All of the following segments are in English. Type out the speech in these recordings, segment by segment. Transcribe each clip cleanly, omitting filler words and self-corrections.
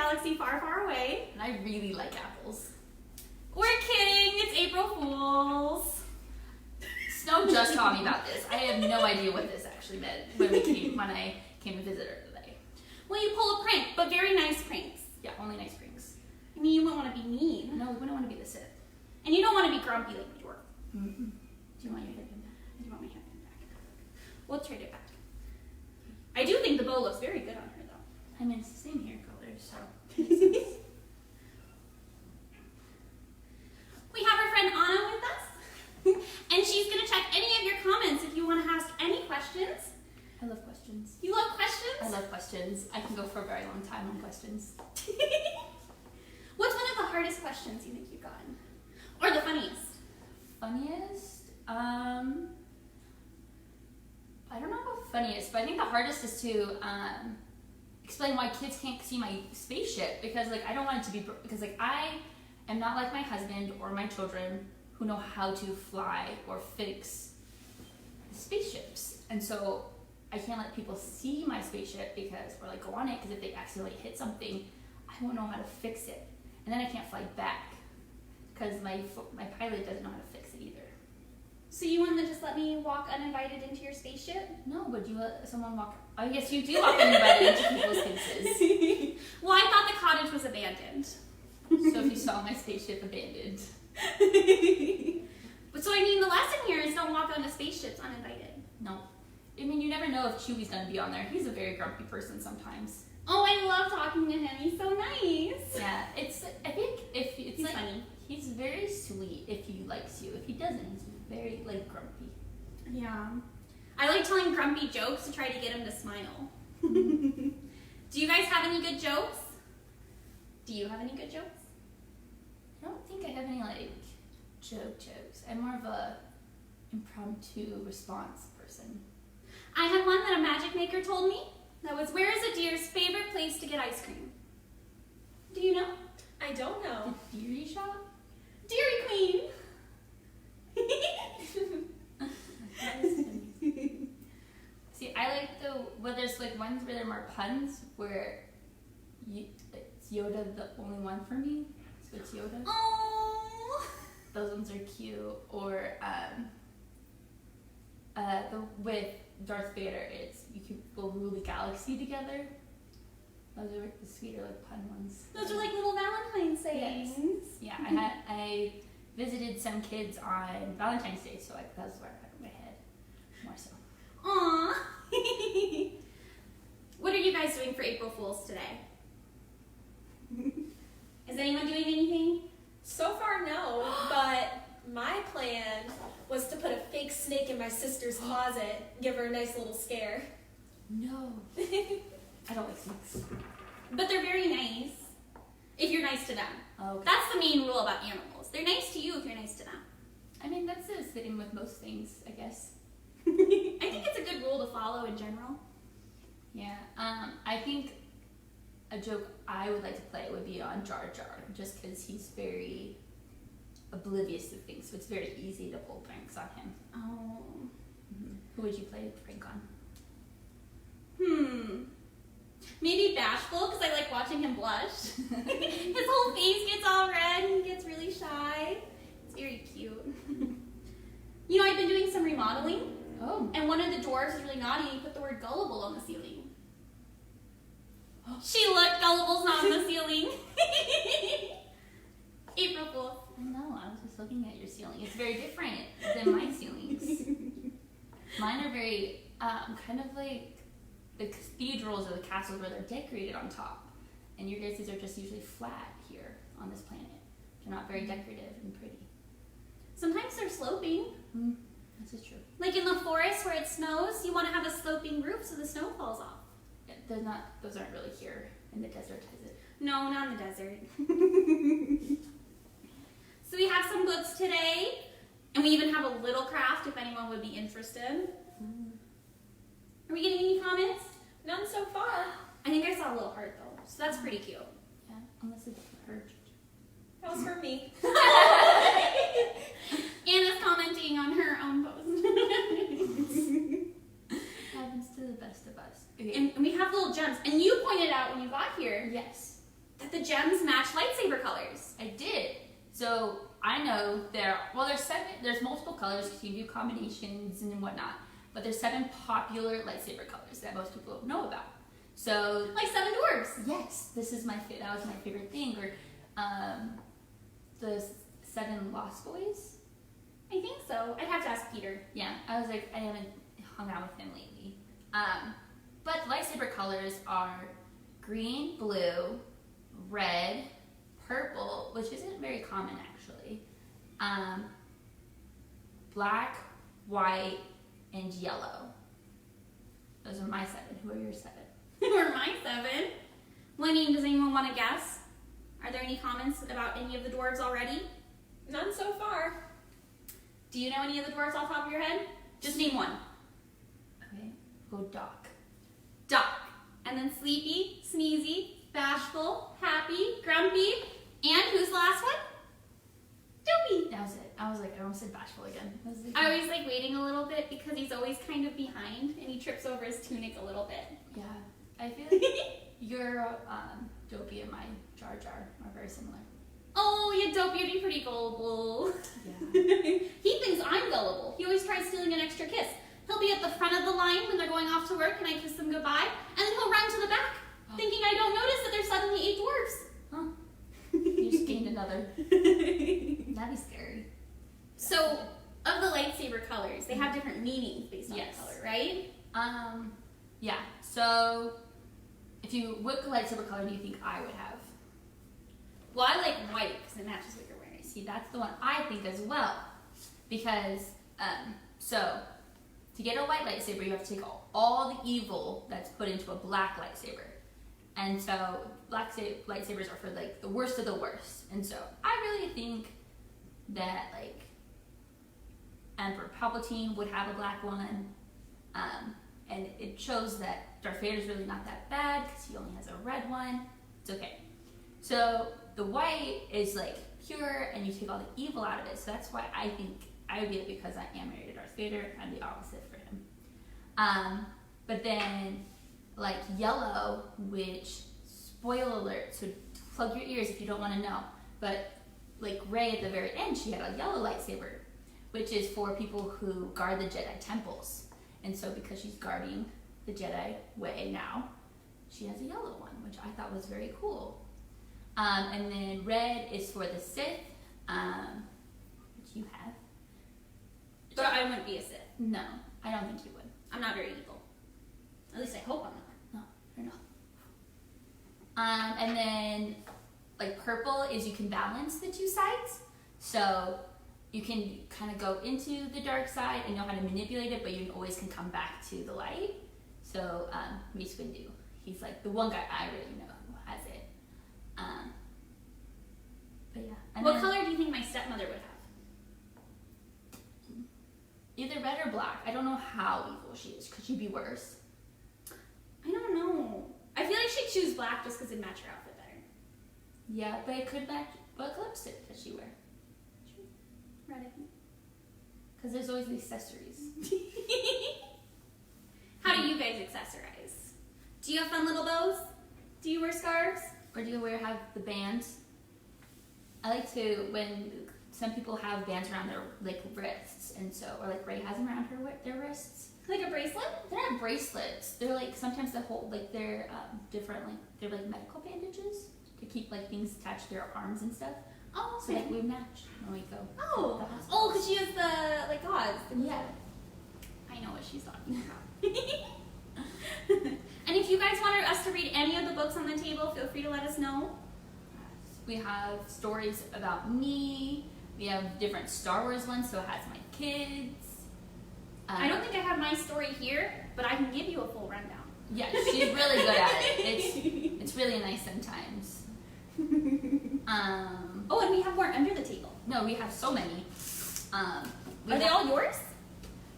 galaxy far, far away. And I really like apples. We're kidding. It's April Fools. Snow just taught me about this. I have no idea what this actually meant when I came to visit her today. Well, you pull a prank, but very nice pranks. Yeah, only nice pranks. I mean, you wouldn't want to be mean. No, we wouldn't want to be the Sith. And you don't want to be grumpy like we were. Mm-hmm. Do you want your hairpin back? I do want my hairpin back. We'll trade it back. I do think the bow looks very good on her, though. I mean, it's the same hair color, so. We have our friend Anna with us, and she's going to check any of your comments if you want to ask any questions. I love questions. You love questions? I love questions. I can go for a very long time on questions. What's one of the hardest questions you think you've gotten? Or the funniest? Funniest? I don't know about funniest, but I think the hardest is to explain why kids can't see my spaceship, because like I don't want it to be, because like I am not like my husband or my children who know how to fly or fix spaceships, and so I can't let people see my spaceship because, or like go on it, because if they accidentally hit something, I won't know how to fix it, and then I can't fly back because my pilot doesn't know how to fix it either. So you want to just let me walk uninvited into your spaceship? No, but you let someone walk. I guess you do walk uninvited into people's spaces. Well, I thought the cottage was abandoned. So if you saw my spaceship abandoned. But so I mean, the lesson here is don't walk onto spaceships uninvited. No. I mean, you never know if Chewie's gonna be on there. He's a very grumpy person sometimes. Oh, I love talking to him. He's so nice. Yeah, I think if it's he's like, funny. He's very sweet if he likes you. If he doesn't, he's very like grumpy. Yeah. I like telling grumpy jokes to try to get him to smile. Do you guys have any good jokes? Do you have any good jokes? I don't think I have any like jokes. I'm more of a impromptu response person. I had one that a magic maker told me. That was, where is a deer's favorite place to get ice cream? Do you know? I don't know. The Dairy Shop? Dairy Queen! See, I like there's like ones where there are more puns where it's Yoda the only one for me. So it's Yoda. Oh. Those ones are cute. Or with Darth Vader, it's you can go rule the galaxy together. Those are the sweeter like pun ones. Those are like little Valentine's sayings. Yes. Yeah, I visited some kids on Valentine's Day, so like that's where I put my head more so. Aww. What are you guys doing for April Fools today? Is anyone doing anything? So far, no, but my plan was to put a fake snake in my sister's closet, give her a nice little scare. No. I don't like snakes. But they're very nice if you're nice to them. Okay. That's the main rule about animals. They're nice to you if you're nice to them. I mean, that's the same with most things, I guess. I think it's a good rule to follow in general. Yeah. I think a joke I would like to play would be on Jar Jar, just because he's very oblivious to things, so it's very easy to pull pranks on him. Oh. Mm-hmm. Who would you play a prank on? Maybe Bashful, because I like watching him blush. His whole face gets all red and he gets really shy. It's very cute. You know, I've been doing some remodeling. Oh. And one of the dwarves was really naughty and he put the word gullible on the ceiling. She looked, gullible's not on the ceiling. April Fool. I know, I was just looking at your ceiling. It's very different than my ceilings. Mine are very, kind of like the cathedrals or the castles where they're decorated on top. And your guys' are just usually flat here on this planet. They're not very decorative and pretty. Sometimes they're sloping. This is true. Like in the forest where it snows, you want to have a sloping roof so the snow falls off. Yeah, those aren't really here in the desert, is it? No, not in the desert. So we have some books today, and we even have a little craft if anyone would be interested. Are we getting any comments? None so far. I think I saw a little heart though, so that's pretty cute. Yeah, unless it's her. That was for me. Anna's commenting on her own post. Happens to the best of us. Okay. And we have little gems, and you pointed out when you got here Yes. that that the gems match lightsaber colors. I did. So I know there's multiple colors because you can do combinations and whatnot, but there's 7 popular lightsaber colors that most people know about. So Like 7 dwarves. yes, that was my favorite thing. Or the 7 Lost Boys. I think so. I'd have to ask Peter. Yeah, I was like, I haven't hung out with him lately. But the lightsaber colors are green, blue, red, purple, which isn't very common actually, black, white, and yellow. Those are my 7. Who are your 7? Who are my 7? Well, I mean, does anyone want to guess? Are there any comments about any of the dwarves already? None so far. Do you know any of the dwarves off the top of your head? Just name one. Okay, go Doc. Doc. And then sleepy, sneezy, bashful, happy, grumpy, and who's the last one? Dopey. That was it. I was like, I almost said bashful again. I always like waiting a little bit because he's always kind of behind and he trips over his tunic a little bit. Yeah, I feel like your Dopey and my Jar Jar are very similar. Oh, yeah, Dopey would be pretty gullible. Yeah. He thinks I'm gullible. He always tries stealing an extra kiss. He'll be at the front of the line when they're going off to work and I kiss them goodbye, and then he'll run to the back, thinking I don't notice that there's suddenly 8 dwarves. Huh. You just gained another. That'd be scary. So, of the lightsaber colors, they have different meanings based on Yes. the color, right? Yeah. So, what lightsaber color do you think I would have? Well, I like white because it matches what you're wearing. See, that's the one I think as well, because so to get a white lightsaber, you have to take all the evil that's put into a black lightsaber, and so black lightsabers are for like the worst of the worst. And so I really think that like Emperor Palpatine would have a black one, and it shows that Darth Vader's really not that bad because he only has a red one. It's okay. So the white is like pure, and you take all the evil out of it. So that's why I think I would be it, because I am married to Darth Vader. I'm the opposite for him. But then like yellow, which, spoiler alert, so plug your ears if you don't want to know. But like Rey at the very end, she had a yellow lightsaber, which is for people who guard the Jedi temples. And so because she's guarding the Jedi way now, she has a yellow one, which I thought was very cool. And then red is for the Sith, which you have. But I wouldn't be a Sith. No, I don't think you would. I'm not very evil. At least I hope I'm not. No, you're not. And then, like purple is you can balance the 2 sides. So you can kind of go into the dark side and know how to manipulate it, but you always can come back to the light. So Mace Windu, he's like the one guy I really know who has it. But yeah. And What then color do you think my stepmother would have? either red or black. I don't know how evil she is. Could she be worse? I don't know. I feel like she'd choose black just because it'd match her outfit better. Yeah, but it could match. What lipstick does she wear? Red, I think. Because there's always the accessories. How do you guys accessorize? Do you have fun little bows? Do you wear scarves? Or do you have the bands? I like to, when some people have bands around their like wrists, and so, or like Rey has them around their wrists. Like a bracelet? They're not bracelets. They're like sometimes the whole like they're different, like they're like medical bandages to keep like things attached to their arms and stuff. Oh, So okay. like we match when we go. Oh, to the hospital. oh, because she has the like gauze. Yeah. I know what she's talking about. And if you guys want us to read any of the books on the table, feel free to let us know. We have stories about me. We have different Star Wars ones, so it has my kids. I don't think I have my story here, but I can give you a full rundown. Yeah, she's really good at it. It's really nice sometimes. Oh, and we have more under the table. No, we have so many. Are they all yours?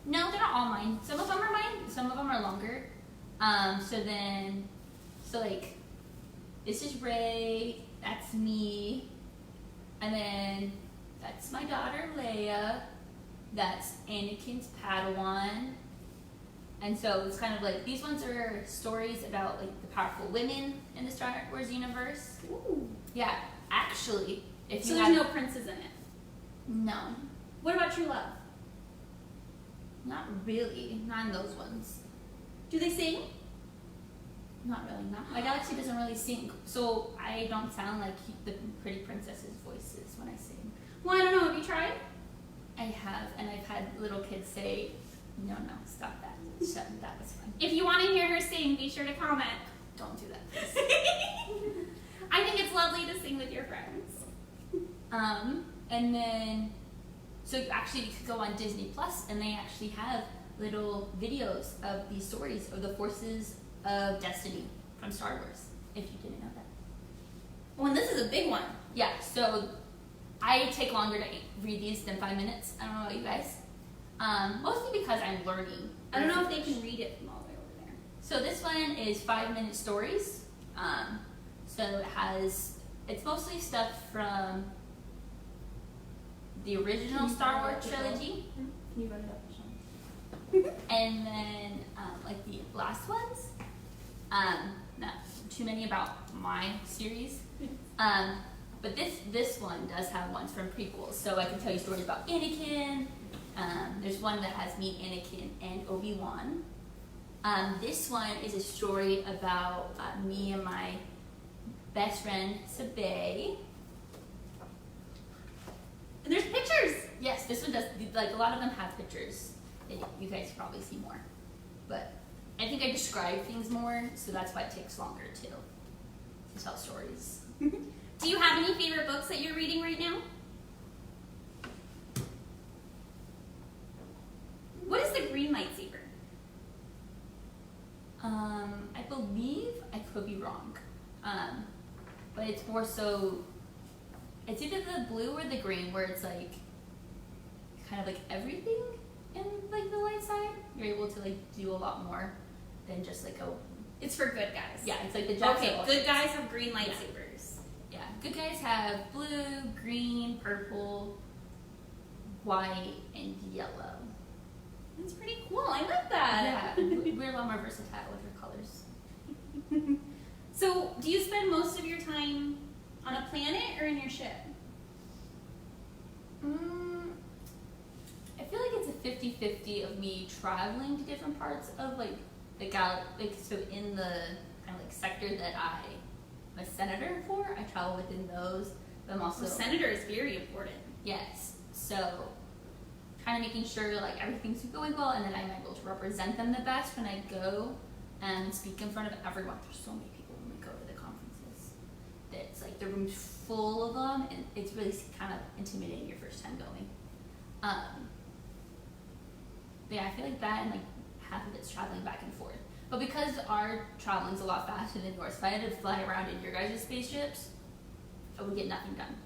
No, they're not all mine. Some of them are mine. Some of them are longer. So like, this is Rey. That's me. And then that's my daughter Leia. That's Anakin's Padawan. And so it's kind of like, these ones are stories about like the powerful women in the Star Wars universe. Ooh. Yeah, actually, if So you there's have... no princes in it. No, What about True Love? not really. Not in those ones. Do they sing? Not really, no. My galaxy doesn't really sing, so I don't sound like the pretty princesses' voices when I sing. Well, I don't know. Have you tried? I have, and I've had little kids say, no, stop that. Shut, that was fun. If you want to hear her sing, be sure to comment. Don't do that, please. I think it's lovely to sing with your friends. And then, so actually you could go on Disney Plus, and they actually have little videos of these stories of the forces of destiny from Star Wars, if you didn't know that. Well, and this is a big one. Yeah, so I take longer to read these than 5 minutes. I don't know about you guys. Mostly because I'm learning. I don't know if they can read it from all the way over there. So this one is 5-minute stories. So it's mostly stuff from the original Star Wars trilogy. Can you run it up, Michelle? And then like the last ones. Not too many about my series. But this one does have ones from prequels. So I can tell you stories about Anakin. There's one that has me, Anakin, and Obi-Wan. This one is a story about me and my best friend, Sabe. And there's pictures. Yes, this one does, like a lot of them have pictures. You guys probably see more. But I think I describe things more, so that's why it takes longer to tell stories. Do you have any favorite books that you're reading right now? What is the green lightsaber? I believe, I could be wrong, but it's more so, it's either the blue or the green, where it's like, kind of like everything in like the light side. You're able to like do a lot more than just like It's for good guys. yeah, it's like the Okay, good guys have green lightsabers. Yeah, good guys have blue, green, purple, white, and yellow. That's pretty cool. I like that. Yeah, we're a lot more versatile with our colors. So, do you spend most of your time on a planet or in your ship? I feel like it's a 50-50 of me traveling to different parts of like the galaxy. So in the kind of like sector that I'm a senator for, I travel within those. But I'm also Senator is very important. yes. So kind of making sure like everything's going well, and then I'm able to represent them the best when I go and speak in front of everyone. There's so many people when we go to the conferences. It's like the room's full of them, and it's really kind of intimidating your first time going. But yeah, I feel like that and like half of it's traveling back and forth. But because our traveling's a lot faster than yours, if I had to fly around in your guys' spaceships, I would get nothing done.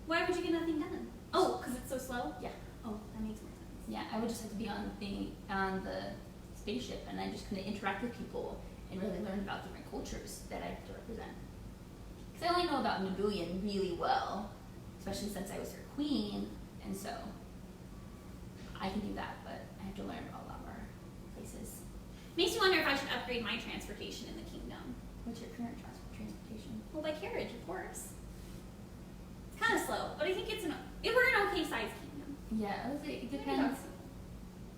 Why would you get nothing done? Oh, because it's so slow? Yeah. Oh, that makes more sense. Yeah, I would just have to be on the spaceship, and I just kind of interact with people and really learn about different cultures that I have to represent. Because I only know about Nabooian really well, especially since I was her queen, and so I can do that, but I have to learn about a lot more places. Makes me wonder if I should upgrade my transportation in the kingdom. What's your current transportation? Well, by carriage, of course. It's kind of slow, but I think we're an okay sized kingdom. Yeah, it depends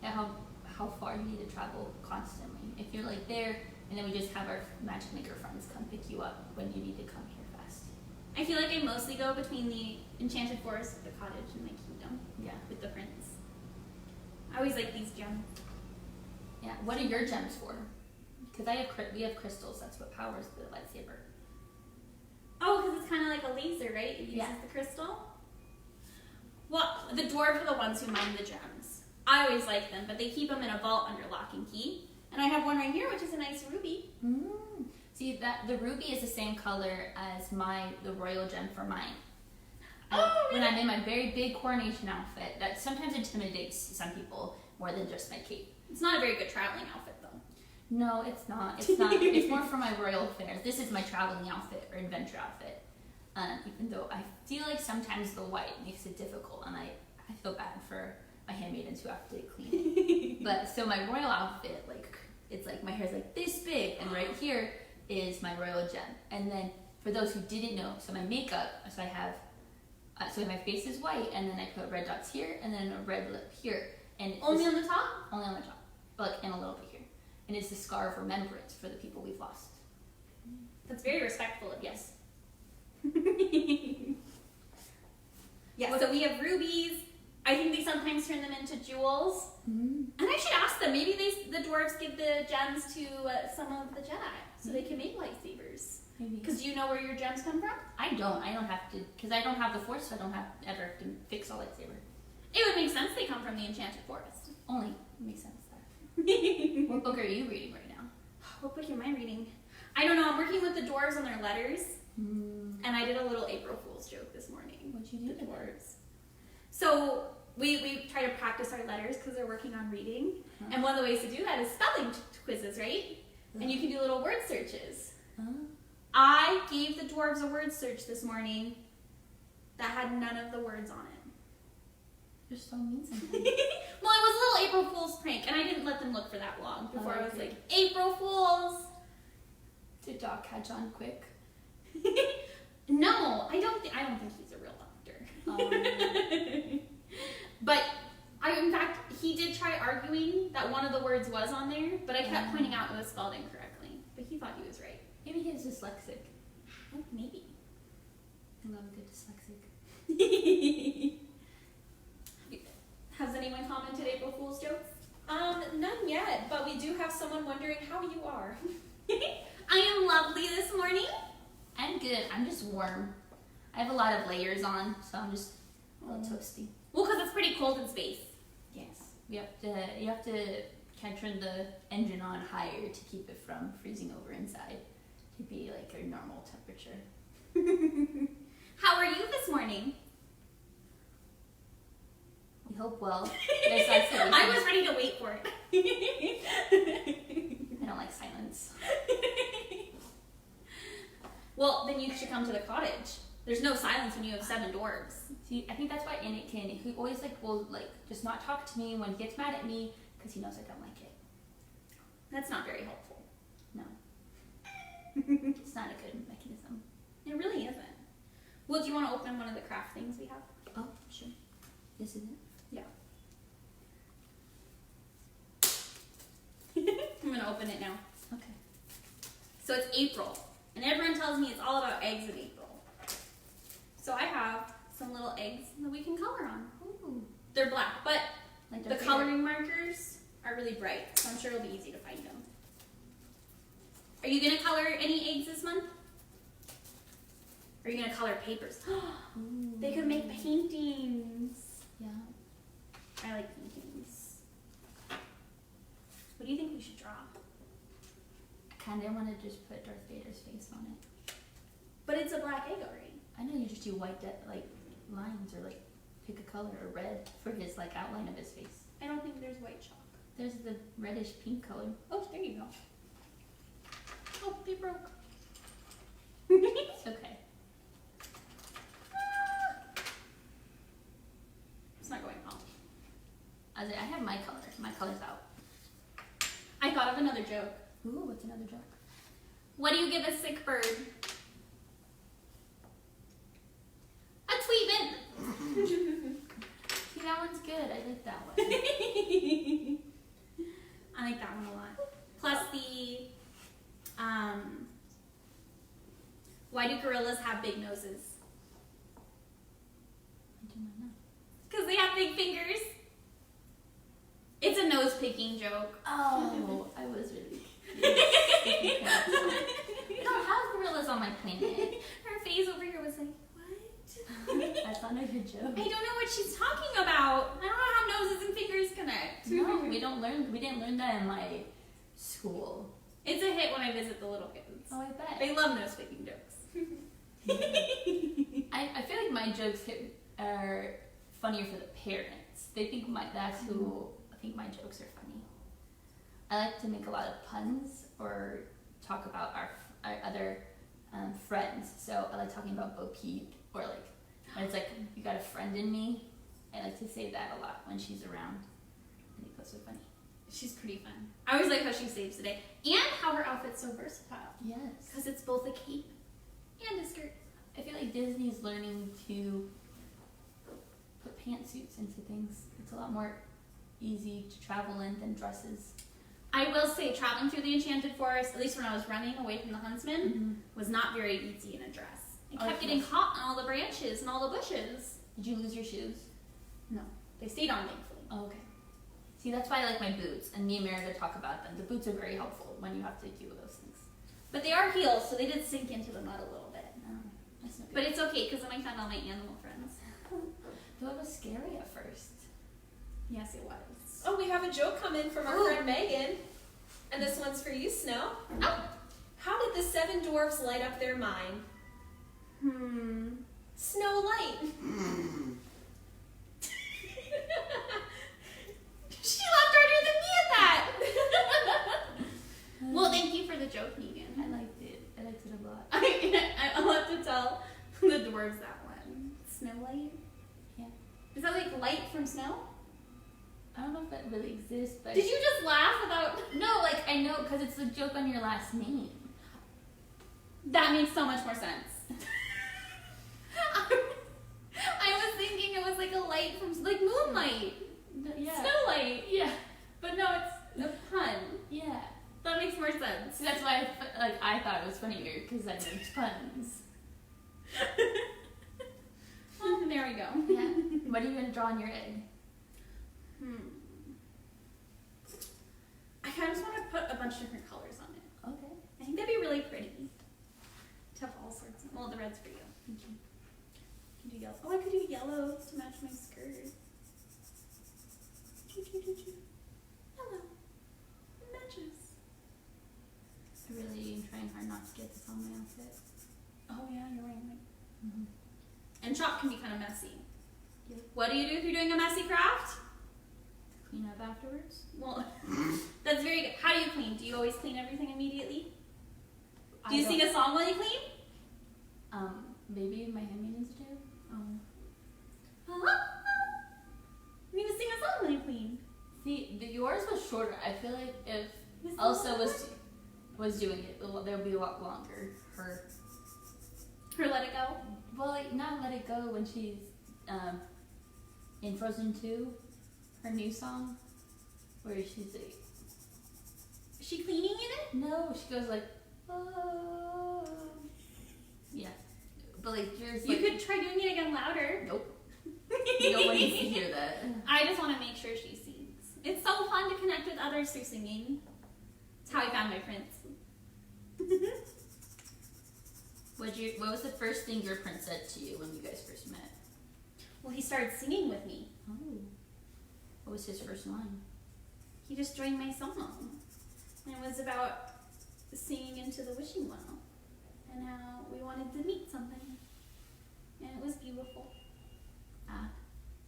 how far you need to travel constantly. If you're like there, and then we just have our magic maker friends come pick you up when you need to come here fast. I feel like I mostly go between the enchanted forest, the cottage, and my kingdom. Yeah. With the prince. I always like these gems. Yeah. What are your gems for? Because we have crystals. That's what powers the lightsaber. Oh, because it's kind of like a laser, right? It uses the crystal. Well, the dwarves are the ones who mine the gems. I always like them, but they keep them in a vault under lock and key. And I have one right here, which is a nice ruby. See, the ruby is the same color as the royal gem for mine. Oh, really? When I'm in my very big coronation outfit, that sometimes intimidates some people more than just my cape. It's not a very good traveling outfit, though. No, it's not. It's not. It's more for my royal affairs. This is my traveling outfit or adventure outfit. Even though I feel like sometimes the white makes it difficult, and I feel bad for my handmaidens who have to clean it. But so my royal outfit, like it's like my hair's like this big, and right here is my royal gem. And then for those who didn't know, so my makeup, so I have, so my face is white, and then I put red dots here, and then a red lip here, and Only on the top? only on the top, but like and a little bit here, and it's the scar of remembrance for the people we've lost. That's very respectful of you. Yes. Yeah, so we have rubies. I think they sometimes turn them into jewels. Mm-hmm. And I should ask them, maybe the dwarves give the gems to some of the Jedi so they can make lightsabers. Maybe. Because do you know where your gems come from? I don't have to, because I don't have the Force, so I don't ever have to fix a lightsaber. It would make sense they come from the Enchanted Forest. Only makes sense there. What book are you reading right now? What book am I reading? I don't know, I'm working with the dwarves on their letters. Mm. And I did a little April Fool's joke this morning. What'd you do? The dwarves. So we try to practice our letters because they're working on reading. Huh? And one of the ways to do that is spelling quizzes, right? And you can do little word searches. I gave the dwarves a word search this morning that had none of the words on it. You're so mean sometimes. Well, it was a little April Fool's prank, and I didn't let them look for that long before I was okay. like, April Fools! Did Doc catch on quick? No, I don't think he's a real doctor. But in fact, he did try arguing that one of the words was on there, but I kept pointing out it was spelled incorrectly. But he thought he was right. Maybe he's dyslexic. Oh, maybe. I love a good dyslexic. Has anyone commented April Fool's jokes? None yet, but we do have someone wondering how you are. I am lovely this morning. I'm good. I'm just warm. I have a lot of layers on, so I'm just a little toasty. Well, because it's pretty cold in space. Yes. You have to turn the engine on higher to keep it from freezing over inside to be like a normal temperature. How are you this morning? We hope well. That's the I was ready to wait for it. I don't like silence. Well, then you should come to the cottage. There's no silence when you have 7 dwarves. See, I think that's why Anakin, he always will just not talk to me when he gets mad at me because he knows I don't like it. That's not very helpful. No. It's not a good mechanism. It really isn't. Well, do you want to open one of the craft things we have? Oh, sure. This is it? Yeah. I'm going to open it now. Okay. So it's April, and everyone tells me it's all about eggs in April. So I have some little eggs that we can color on. Ooh. They're black, but Like the coloring markers are really bright, so I'm sure it'll be easy to find them. Are you going to color any eggs this month? Or are you going to color papers? They could make paintings. Yeah. I like paintings. What do you think we should draw? I kind of want to just put Darth Vader's face on it. But it's a black egg already. I know you just do white lines or pick a color or red for his outline of his face. I don't think there's white chalk. There's the reddish pink color. Oh, there you go. Oh, they broke. It's okay. It's not going well. I have my color. My color's out. I thought of another joke. Ooh, what's another joke? What do you give a sick bird? A tweetment. See, that one's good. I like that one. I like that one a lot. Plus the, why do gorillas have big noses? I do not know. Because they have big fingers. It's a nose picking joke. Oh, I was really confused. We don't have gorillas on my planet. Her face over here was like, what? That's not a good joke. I don't know what she's talking about. I don't know how noses and fingers connect. No, we didn't learn that in my school. It's a hit when I visit the little kids. Oh, I bet. They love nose picking jokes. I feel like my jokes are funnier for the parents. They think that's who think my jokes are funny. I like to make a lot of puns or talk about our other friends. So I like talking about Bo Peep or when it's you got a friend in me. I like to say that a lot when she's around. I think those are funny. She's pretty fun. I always like how she saves the day. And how her outfit's so versatile. Yes. Because it's both a cape and a skirt. I feel like Disney's learning to put pantsuits into things. It's a lot more easy to travel in than dresses. I will say, traveling through the Enchanted Forest, at least when I was running away from the huntsman, Mm-hmm. was not very easy in a dress. I Oh, kept getting caught on all the branches and all the bushes. Did you lose your shoes? No, they stayed on, thankfully. Oh, okay. See, that's why I like my boots, and me and Meredith talk about them. The boots are very helpful when you have to do those things. But they are heels, so they did sink into the mud a little bit. That's not good. But it's okay, because then I found all my animal friends. Though it was scary at first. Yes, it was. Oh, we have a joke coming from our Ooh. friend Megan. And this one's for you, Snow. Oh. How did the 7 dwarfs light up their mind? Snow Light. She laughed harder than me at that. Well, thank you for the joke, Megan. I liked it. I liked it a lot. I'll have to tell the dwarves that one. Snow Light? Yeah. Is that like light from snow? I don't know if that really exists, but... Did you just laugh about... No, like, I know, because it's the joke on your last name. That makes so much more sense. I was thinking it was like a light from... Like moonlight. Yeah. Snow light. Yeah. But no, it's a pun. Yeah. That makes more sense. See, that's why I thought it was funnier, because I liked puns. Well, there we go. Yeah. What are you going to draw on your egg? I kind of just want to put a bunch of different colors on it. Okay. I think that'd be really pretty. To have all sorts of... Well, the red's for you. Thank you. I can do yellow. Oh, I could do yellow to match my skirt. Yellow. It matches. I really am trying hard not to get this on my outfit. Oh, yeah, you're wearing like... Mm-hmm. And chalk can be kind of messy. Yep. What do you do if you're doing a messy craft? Clean up afterwards? Well, that's very good. How do you clean? Do you always clean everything immediately? Do you I sing don't- a song while you clean? Maybe my handmaidens do. You need to sing a song when you clean. See, yours was shorter. I feel like if This is Elsa a lot was doing it, there would be a lot longer. Her let it go. Well, like, not Let It Go when she's in Frozen 2, her new song, where she's like, Is she cleaning in it? no, she goes like, oh. Yeah. But like, yours, You like, could try doing it again louder. nope. No one needs to hear that. I just want to make sure she sings. It's so fun to connect with others through singing. It's how I found my prince. What was the first thing your prince said to you when you guys first met? Well, he started singing with me. Oh. What was his first line? He just joined my song. And it was about singing into the wishing well. And how we wanted to meet something. And it was beautiful.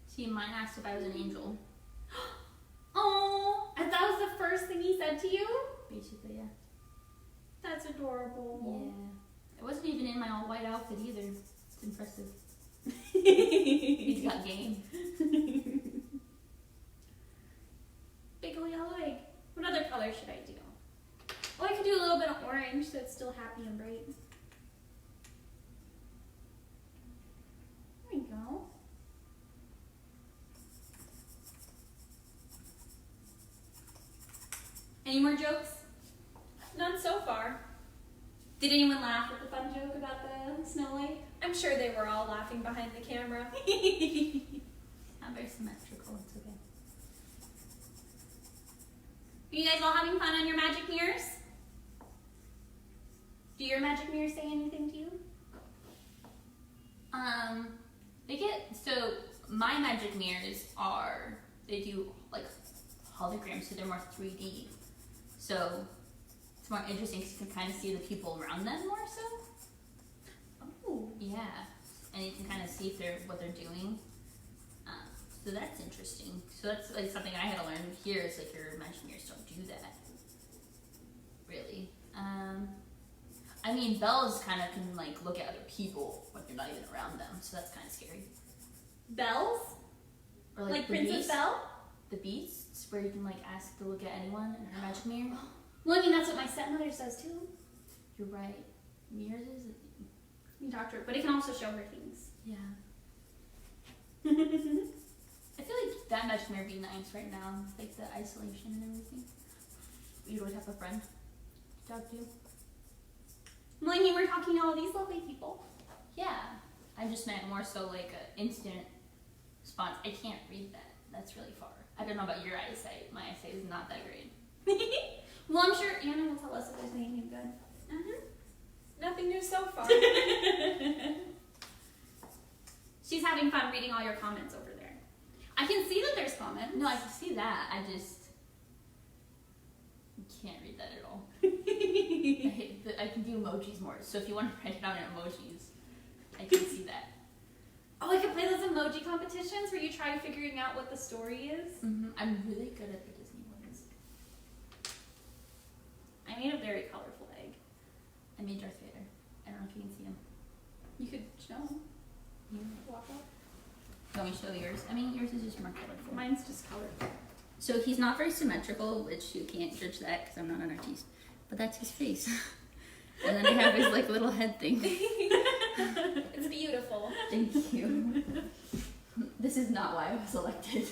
See, mine asked if I was an angel. Oh, and that was the first thing he said to you? Basically, yeah. That's adorable. Yeah. It wasn't even in my all white outfit either. It's impressive. He's got game. Big ol' yellow egg. What other color should I do? Oh, I could do a little bit of orange so it's still happy and bright. There we go. Any more jokes? None so far. Did anyone laugh at the fun joke about the Snow White? I'm sure they were all laughing behind the camera. Not very symmetrical, it's okay. Are you guys all having fun on your magic mirrors? Do your magic mirrors say anything to you? So my magic mirrors they do like holograms, so they're more 3D. So it's more interesting because you can kind of see the people around them more so. Oh. Yeah, and you can kind of see what they're doing. So that's interesting. So that's like something I had to learn here is like your magic mirrors don't do that. Really. I mean, bells kind of can like look at other people when you're not even around them, so that's kind of scary. Bells? Or Like the Princess beast, Belle? the beasts, where you can like ask to look at anyone in her magic mirror. Well, I mean, that's what my stepmother does too. You're right. Mirrors is You talk to her, but it can also show her things. yeah. I feel like that magic mirror would be nice right now, like the isolation and everything. You'd always have a friend to talk to. Well, I mean, we're talking to all these lovely people. Yeah, I just meant more so like an instant response. I can't read that. That's really far. I don't know about your eyesight. My eyesight is not that great. Well, I'm sure Anna will tell us if there's anything good. Nothing new so far. She's having fun reading all your comments over there. I can see that there's comments. No, I can see that. I just can't read that at all. I can do emojis more. So if you want to write it down in emojis, I can see that. Oh, I could play those emoji competitions where you try figuring out what the story is. I'm really good at the Disney ones. I made a very colorful egg. I made Darth Vader. I don't know if you can see him. You could show him. Walk up. Let me show yours. I mean, yours is just more colorful. Mine's just colorful. So he's not very symmetrical, which you can't judge that because I'm not an artiste. But that's his face. And then I have his like little head thing. It's beautiful. Thank you. This is not why I was elected.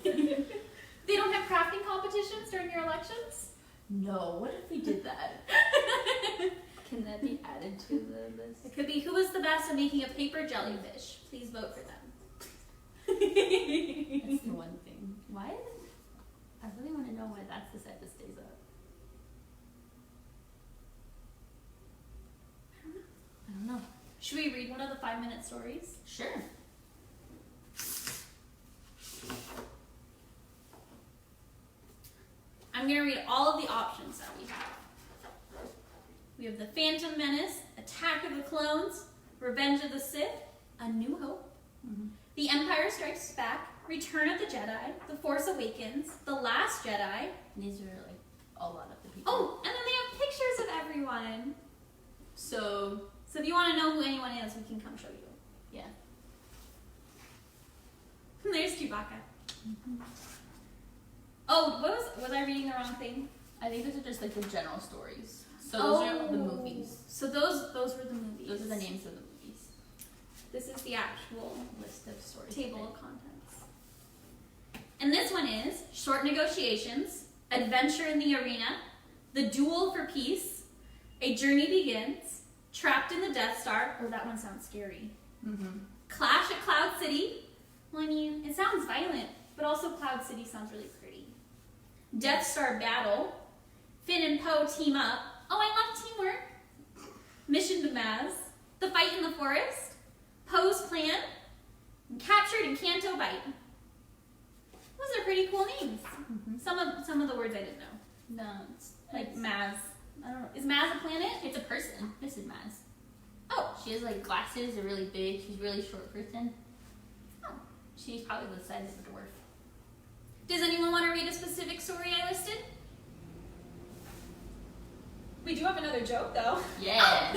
They don't have crafting competitions during your elections? No, what if we did that? Can that be added to the list? It could be who was the best at making a paper jellyfish. Please vote for them. That's the one thing. Why? I really want to know why that's the set that stays up. I don't know. Should we read one of the 5-minute stories? Sure. I'm going to read all of the options that we have. We have The Phantom Menace, Attack of the Clones, Revenge of the Sith, A New Hope, The Empire Strikes Back, Return of the Jedi, The Force Awakens, The Last Jedi. These are like a lot of the people. Oh, and then they have pictures of everyone. So if you want to know who anyone is, we can come show you. yeah. There's Chewbacca. Oh, was I reading the wrong thing? I think those are just like the general stories. So those are the movies. So those were the movies. Those are the names of the movies. This is the actual List of stories. table of contents. And this one is Short Negotiations, Adventure in the Arena, The Duel for Peace, A Journey Begins, Trapped in the Death Star. Oh, that one sounds scary. Clash at Cloud City. Well, I mean, it sounds violent, but also Cloud City sounds really pretty. Death Star Battle. Finn and Poe team up. Oh, I love teamwork. Mission to Maz. The Fight in the Forest. Poe's Plan. Captured in Canto Bight. Those are pretty cool names. Some of the words I didn't know. No, it's Like Maz. I don't know. Is Maz a planet? it's a person. This is Maz. Oh. She has like glasses, are really big. She's a really short person. Oh. She's probably the size of a dwarf. Does anyone want to read a specific story I listed? We do have another joke though. Yeah.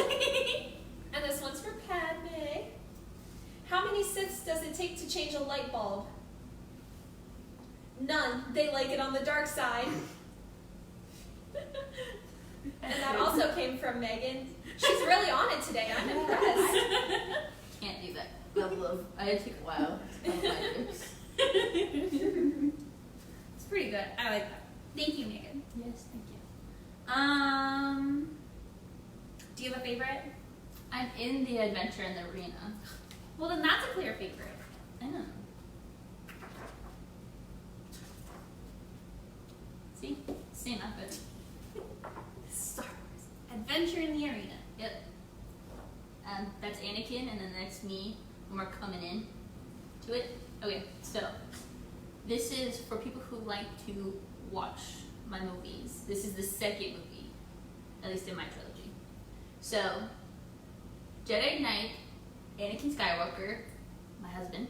And this one's for Padme. How many Siths does it take to change a light bulb? None. They like it on the dark side. And that also came from Megan. She's really on it today. I'm impressed. Can't do that level of. I take a while to tell my jokes. It's pretty good. I like that. Thank you, Megan. Yes, thank you. Do you have a favorite? I'm in the adventure in the arena. Well, then that's a clear favorite. I know. See? Same outfit. Star Wars. Adventure in the Arena. Yep. That's Anakin, and then that's me when we're coming in to it. Okay, so this is for people who like to watch my movies. This is the second movie, at least in my trilogy. So, Jedi Knight, Anakin Skywalker, my husband,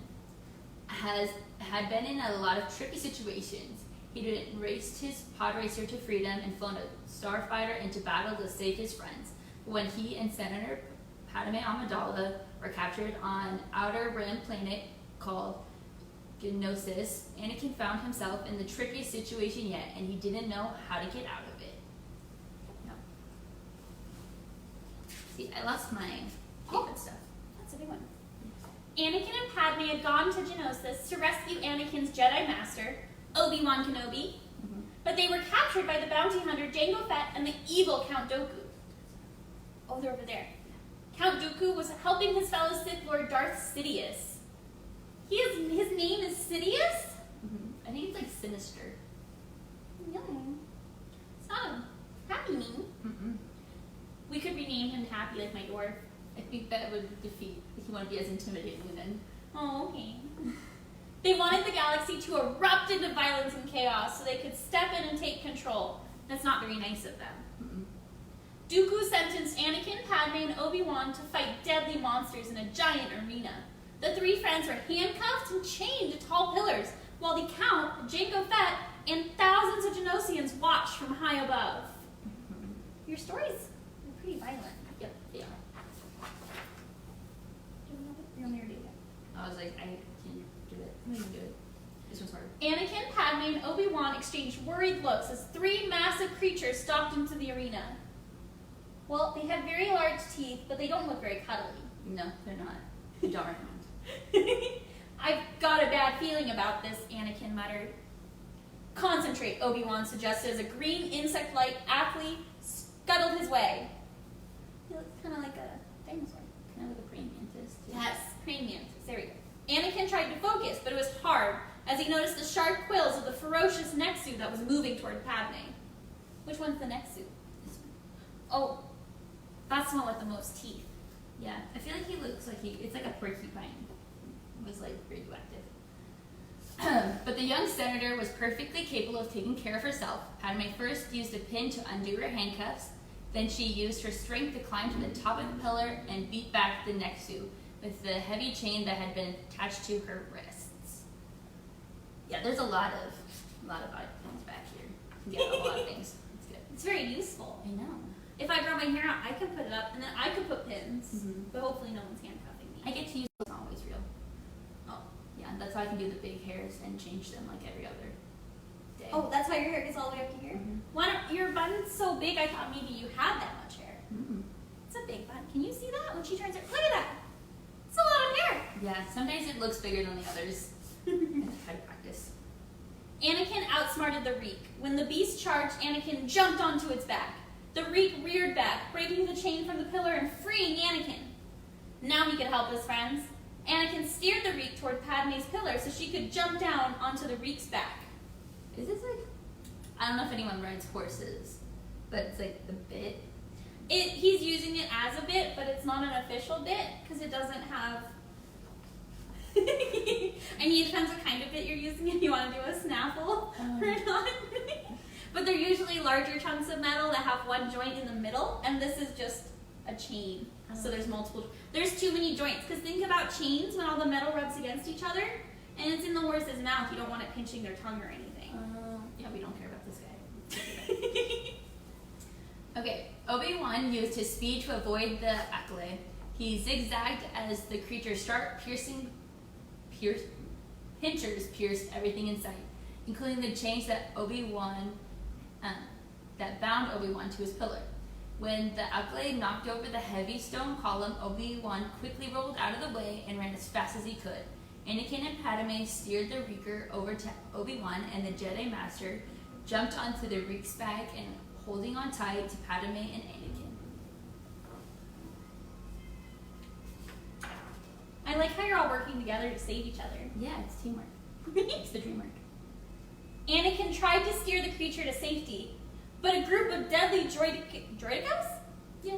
had been in a lot of tricky situations. He'd raced his pod racer to freedom and flown a starfighter into battle to save his friends. When he and Senator Padme Amidala were captured on Outer Rim planet called gnosis, Anakin found himself in the trickiest situation yet, and he didn't know how to get out of it. No. See, I lost my favorite stuff. That's a big one. Anakin and Padme had gone to Geonosis to rescue Anakin's Jedi Master, Obi-Wan Kenobi, but they were captured by the bounty hunter Jango Fett and the evil Count Dooku. Oh, they're over there. Count Dooku was helping his fellow Sith Lord Darth Sidious. His name is Sidious? I think it's like sinister. No. It's not a happy name. We could rename him Happy like my dwarf. I think that would defeat if you want to be as intimidating then. Oh, okay. They wanted the galaxy to erupt into violence and chaos so they could step in and take control. That's not very nice of them. Dooku sentenced Anakin, Padme, and Obi-Wan to fight deadly monsters in a giant arena. The three friends were handcuffed and chained to tall pillars, while the Count, Jango Fett, and thousands of Genosians watched from high above. Your stories are pretty violent. Yep, they are. You'll never do that. I was like, I can't do it. I'm gonna do it. This one's hard. Anakin, Padme, and Obi-Wan exchanged worried looks as three massive creatures stalked into the arena. Well, they have very large teeth, but they don't look very cuddly. No, they're not. Darn. I've got a bad feeling about this, Anakin muttered. Concentrate, Obi-Wan suggested as a green insect-like athlete scuttled his way. He looks kind of like a dinosaur. Kind of like a praying mantis. Too. Yes, praying mantis. There we go. Anakin tried to focus, but it was hard as he noticed the sharp quills of the ferocious Nexu that was moving toward Padme. Which one's the Nexu? This one. Oh, that's the one with the most teeth. Yeah, I feel like he looks like it's like a porcupine. It was like radioactive. But the young senator was perfectly capable of taking care of herself. Padme first used a pin to undo her handcuffs. Then she used her strength to climb to the top of the pillar and beat back the Nexu with the heavy chain that had been attached to her wrists. Yeah, there's a lot of items back here. You can get a lot of things. It's good. It's very useful. I know. If I grow my hair out, I can put it up, and then I can put pins. But hopefully no one's handcuffing me. I get to use it's not always real. Oh. Yeah, that's how I can do the big hairs and change them like every other day. Oh, that's how your hair gets all the way up to here? Why don't, your bun's so big, I thought maybe you had that much hair. It's a big bun. Can you see that? When she turns it, look at that. It's a lot of hair. Yeah, some days it looks bigger than the others. I try to practice. Anakin outsmarted the Reek. When the beast charged, Anakin jumped onto its back. The Reek reared back, breaking the chain from the pillar and freeing Anakin. Now he could help his friends. Anakin steered the Reek toward Padme's pillar so she could jump down onto the Reek's back. Is this like, I don't know if anyone rides horses, but it's like the bit. He's using it as a bit, but it's not an official bit because it doesn't have. I mean, it depends what kind of bit you're using. If you want to do a snaffle or not. But they're usually larger chunks of metal that have one joint in the middle, and this is just a chain. So there's multiple. There's too many joints because think about chains when all the metal rubs against each other, and it's in the horse's mouth. You don't want it pinching their tongue or anything. Yeah, we don't care about this guy. Okay, Obi-Wan used his speed to avoid the Akle. He zigzagged as the creature's sharp pincers pierced everything in sight, including the chains that that bound Obi-Wan to his pillar. When the Akle knocked over the heavy stone column, Obi-Wan quickly rolled out of the way and ran as fast as he could. Anakin and Padme steered the Reeker over to Obi-Wan, and the Jedi Master jumped onto the Reek's back and holding on tight to Padme and Anakin. I like how you're all working together to save each other. Yeah, it's teamwork. It's the dream work. Anakin tried to steer the creature to safety, but a group of deadly droidicus? Yeah.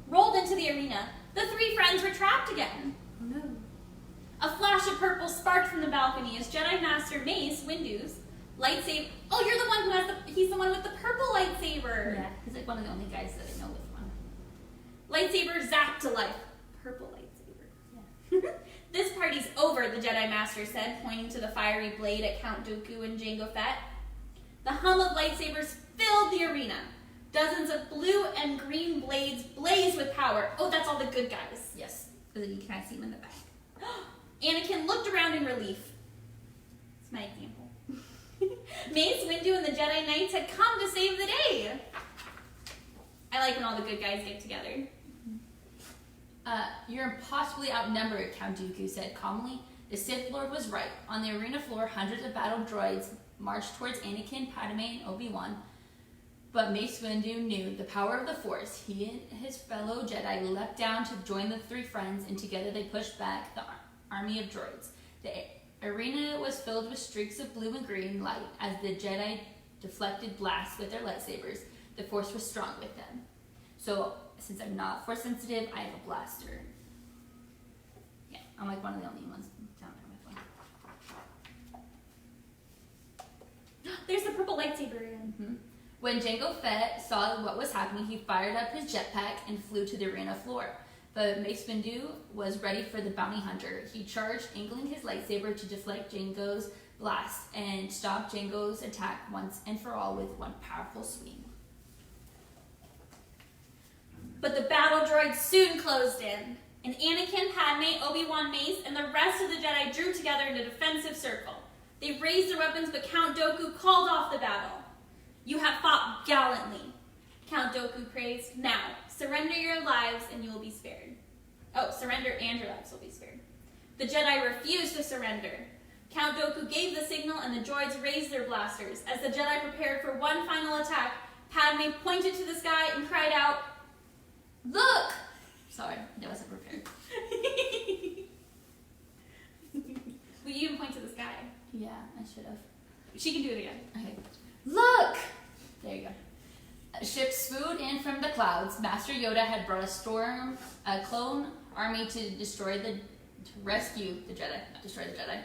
Rolled into the arena. The three friends were trapped again. Oh no. A flash of purple sparked from the balcony as Jedi Master Mace Windu's lightsaber. Oh, you're the one who has he's the one with the purple lightsaber. Yeah, he's like one of the only guys that I know with one. Lightsaber zapped to life. Purple lightsaber. Yeah. This party's over, the Jedi Master said, pointing to the fiery blade at Count Dooku and Jango Fett. The hum of lightsabers filled the arena. Dozens of blue and green blades blazed with power. Oh, that's all the good guys. Yes, because you can't see him in the back. Anakin looked around in relief. It's my example. Mace Windu and the Jedi Knights had come to save the day. I like when all the good guys get together. You're impossibly outnumbered, Count Dooku said calmly. The Sith Lord was right. On the arena floor, hundreds of battle droids marched towards Anakin, Padme, and Obi-Wan. But Mace Windu knew the power of the Force. He and his fellow Jedi leapt down to join the three friends, and together they pushed back the army of droids. The arena was filled with streaks of blue and green light as the Jedi deflected blasts with their lightsabers. The Force was strong with them. So, since I'm not Force sensitive, I have a blaster. Yeah, I'm like one of the only ones down there with one. There's the purple lightsaber again. Mm-hmm. When Jango Fett saw what was happening, he fired up his jetpack and flew to the arena floor. But Mace Windu was ready for the bounty hunter. He charged, angling his lightsaber to deflect Jango's blast and stop Jango's attack once and for all with one powerful swing. But the battle droids soon closed in, and Anakin, Padme, Obi-Wan, Mace, and the rest of the Jedi drew together in a defensive circle. They raised their weapons, but Count Dooku called off the battle. "You have fought gallantly," Count Dooku praised. "Now, surrender your lives and you will be spared." Oh, surrender and your lives will be spared. The Jedi refused to surrender. Count Dooku gave the signal and the droids raised their blasters. As the Jedi prepared for one final attack, Padme pointed to the sky and cried out, "Look!" Sorry, I wasn't prepared. Well, you didn't point to the sky. Yeah, I should have. She can do it again. Okay. Look! There you go. Ships swooped in from the clouds. Master Yoda had brought a clone army to rescue the Jedi, not destroy the Jedi.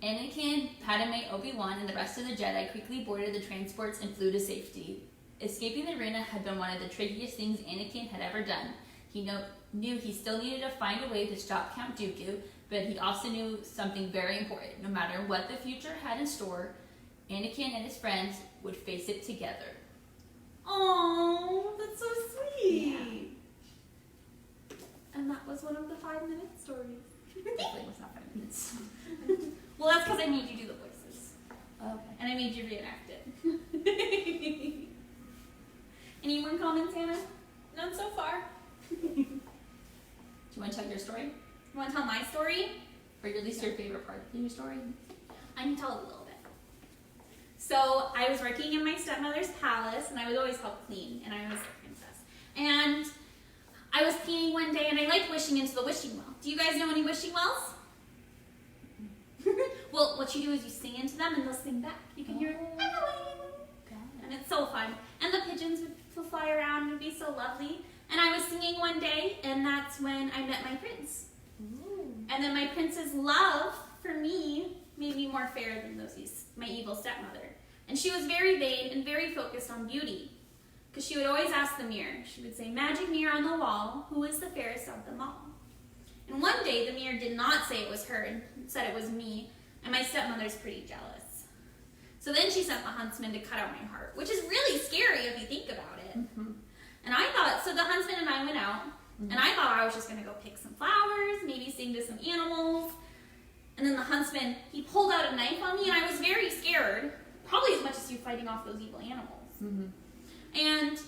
Anakin, Padme, Obi-Wan, and the rest of the Jedi quickly boarded the transports and flew to safety. Escaping the arena had been one of the trickiest things Anakin had ever done. He knew he still needed to find a way to stop Count Dooku, but he also knew something very important. No matter what the future had in store, Anakin and his friends would face it together. Oh, that's so sweet. Yeah. And that was one of the 5-minute stories. Definitely was not 5 minutes. Well, that's because I made you do the voices. Okay. And I made you reenact it. Any more comments, Anna? None so far. Do you want to tell your story? You want to tell my story? Or at least your favorite part of your story? I can tell a little bit. So I was working in my stepmother's palace, and I would always help clean, and I was a princess. And I was cleaning one day, and I liked wishing into the wishing well. Do you guys know any wishing wells? Well, what you do is you sing into them, and they'll sing back. You can hear it echoing. And it's so fun. And the pigeons would fly around, and it would be so lovely. And I was singing one day, and that's when I met my prince. Ooh. And then my prince's love for me made me more fair than my evil stepmother. And she was very vain and very focused on beauty. Because she would always ask the mirror. She would say, "Magic mirror on the wall, who is the fairest of them all?" And one day the mirror did not say it was her and said it was me. And my stepmother's pretty jealous. So then she sent the huntsman to cut out my heart, which is really scary if you think about it. Mm-hmm. And I thought, so the huntsman and I went out, and I thought I was just going to go pick some flowers, maybe sing to some animals. And then the huntsman, he pulled out a knife on me, and I was very scared, probably as much as you fighting off those evil animals. Mm-hmm. And